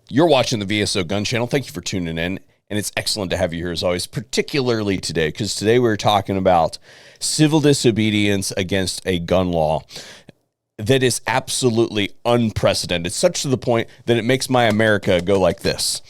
You're watching the VSO Gun Channel. Thank you for tuning in. And it's excellent to have you here as always, particularly today, because today we're talking about civil disobedience against a gun law that is absolutely unprecedented, such to the point that it makes my America go like this.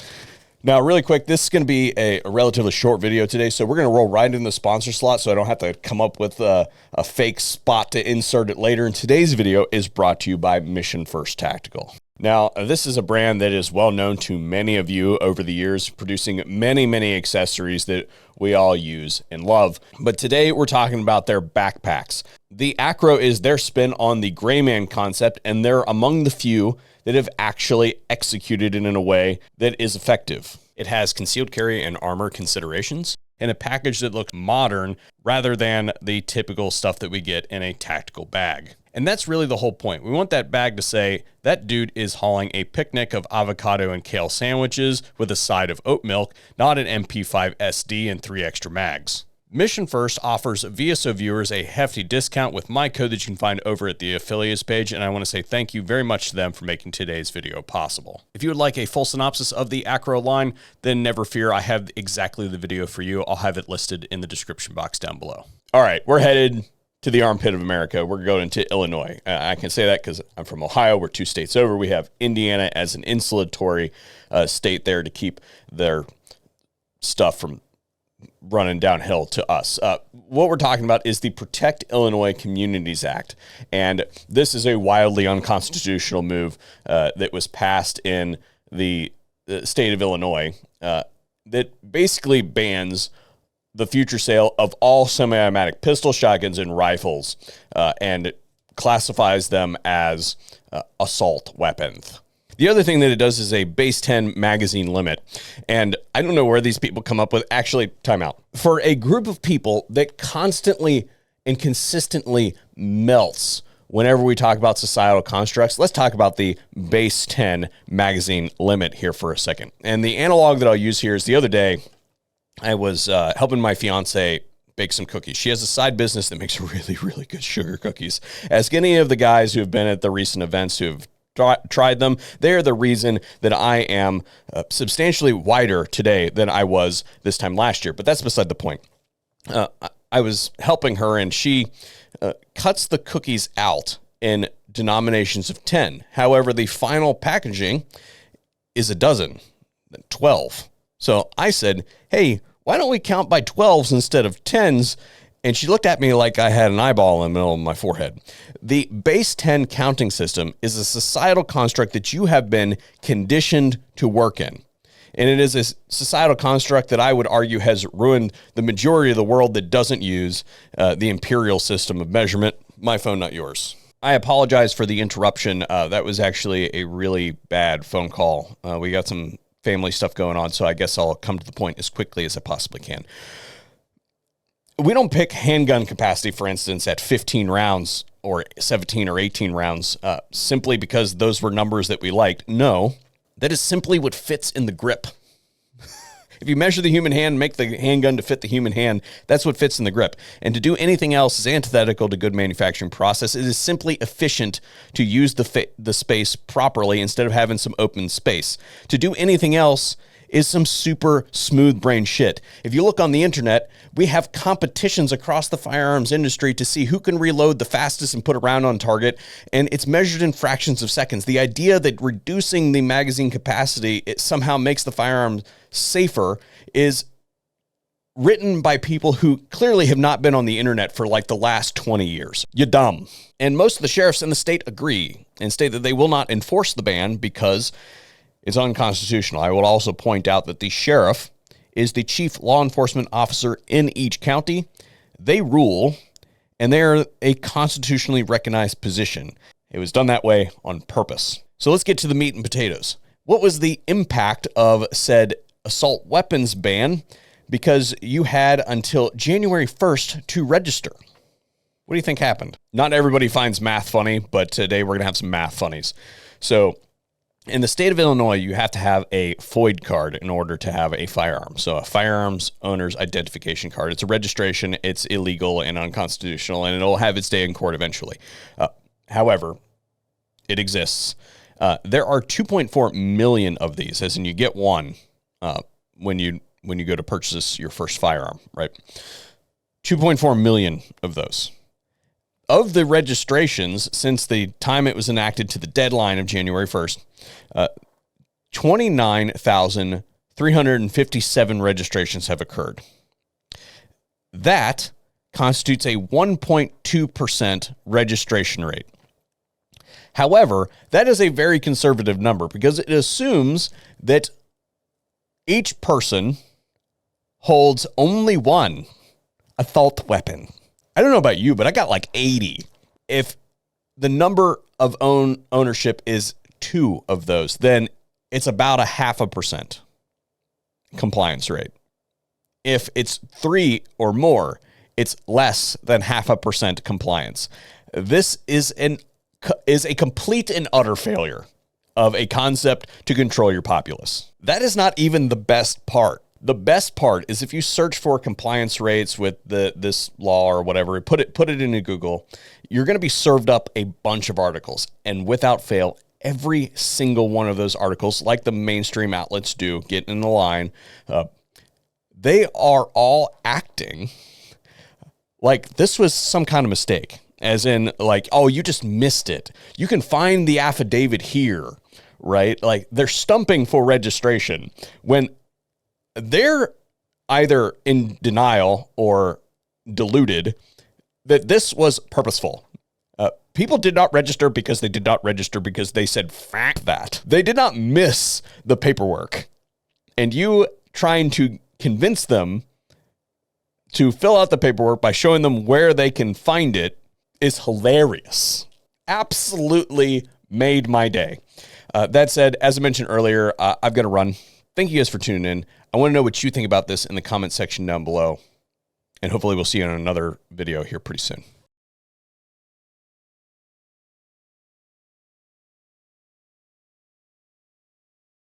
Now, really quick, this is going to be a relatively short video today, so we're going to roll right in the sponsor slot so I don't have to come up with a fake spot to insert it later. And today's video is brought to you by Mission First Tactical. Now, this is a brand that is well known to many of you over the years, producing many accessories that we all use and love. But today we're talking about their backpacks. The Acro is their spin on the gray man concept, and they're among the few that have actually executed it in a way that is effective. It has concealed carry and armor considerations, and a package that looks modern rather than the typical stuff that we get in a tactical bag. And that's really the whole point. We want that bag to say, that dude is hauling a picnic of avocado and kale sandwiches with a side of oat milk, not an MP5 SD and 3 extra mags. Mission First offers VSO viewers a hefty discount with my code that you can find over at the affiliates page, and I want to say thank you very much to them for making today's video possible. If you would like a full synopsis of the Acro line, then never fear, I have exactly the video for you. I'll have it listed in the description box down below. All right, we're headed to the armpit of America. We're going to Illinois. I can say that because I'm from Ohio. We're 2 states over. We have Indiana as an insulatory state there to keep their stuff from running downhill to us. What we're talking about is the Protect Illinois Communities Act. And this is a wildly unconstitutional move that was passed in the state of Illinois that basically bans the future sale of all semi-automatic pistols, shotguns, and rifles, and classifies them as assault weapons. The other thing that it does is a base 10 magazine limit. And I don't know where these people come up with, actually, timeout. For a group of people that constantly and consistently melts whenever we talk about societal constructs, let's talk about the base 10 magazine limit here for a second. And the analog that I'll use here is the other day, I was helping my fiance bake some cookies. She has a side business that makes really good sugar cookies. Ask any of the guys who have been at the recent events who have tried them. They're the reason that I am substantially wider today than I was this time last year. But that's beside the point. I was helping her, and she cuts the cookies out in denominations of 10. However, the final packaging is a dozen, 12. So I said, hey, why don't we count by 12s instead of 10s? And she looked at me like I had an eyeball in the middle of my forehead. The base 10 counting system is a societal construct that you have been conditioned to work in. And it is a societal construct that I would argue has ruined the majority of the world that doesn't use the imperial system of measurement. My phone, not yours. I apologize for the interruption. That was actually a really bad phone call. We got some family stuff going on, so I guess I'll come to the point as quickly as I possibly can. We don't pick handgun capacity, for instance, at 15 rounds or 17 or 18 rounds simply because those were numbers that we liked. No, that is simply what fits in the grip. If you measure the human hand, make the handgun to fit the human hand, that's what fits in the grip. And to do anything else is antithetical to good manufacturing process. It is simply efficient to use the space properly instead of having some open space. To do anything else is some super smooth brain shit. If you look on the internet, we have competitions across the firearms industry to see who can reload the fastest and put a round on target, and it's measured in fractions of seconds. The idea that reducing the magazine capacity, it somehow makes the firearm safer is written by people who clearly have not been on the internet for like the last 20 years. You're dumb. And most of the sheriffs in the state agree and state that they will not enforce the ban because it's unconstitutional. I will also point out that the sheriff is the chief law enforcement officer in each county. They rule, and they're a constitutionally recognized position. It was done that way on purpose. So let's get to the meat and potatoes. What was the impact of said assault weapons ban? Because you had until January 1st to register. What do you think happened? Not everybody finds math funny, but today we're going to have some math funnies. So in the state of Illinois, you have to have a FOID card in order to have a firearm. So a firearms owner's identification card. It's a registration. It's illegal and unconstitutional, and it'll have its day in court eventually. However, it exists. There are 2.4 million of these, as in you get one when you go to purchase your first firearm, right? 2.4 million of those. Of the registrations, since the time it was enacted to the deadline of January 1st, 29,357 registrations have occurred. That constitutes a 1.2% registration rate. However, that is a very conservative number because it assumes that each person holds only one assault weapon. I don't know about you, but I got like 80. If the number of ownership is 2 of those, then it's about 0.5% compliance rate. If it's 3 or more, it's less than 0.5% compliance. This is a complete and utter failure of a concept to control your populace. That is not even the best part. The best part is if you search for compliance rates with this law or whatever, put it into Google, you're going to be served up a bunch of articles. And without fail, every single one of those articles, like the mainstream outlets do, get in the line, they are all acting like this was some kind of mistake. As in, like, oh, you just missed it. You can find the affidavit here, right? Like, they're stumping for registration when they're either in denial or deluded that this was purposeful. People did not register because they did not register because they said fact that. They did not miss the paperwork. And you trying to convince them to fill out the paperwork by showing them where they can find it is hilarious. Absolutely made my day. That said, as I mentioned earlier, I've got to run. Thank you guys for tuning in. I want to know what you think about this in the comment section down below. And hopefully we'll see you in another video here pretty soon.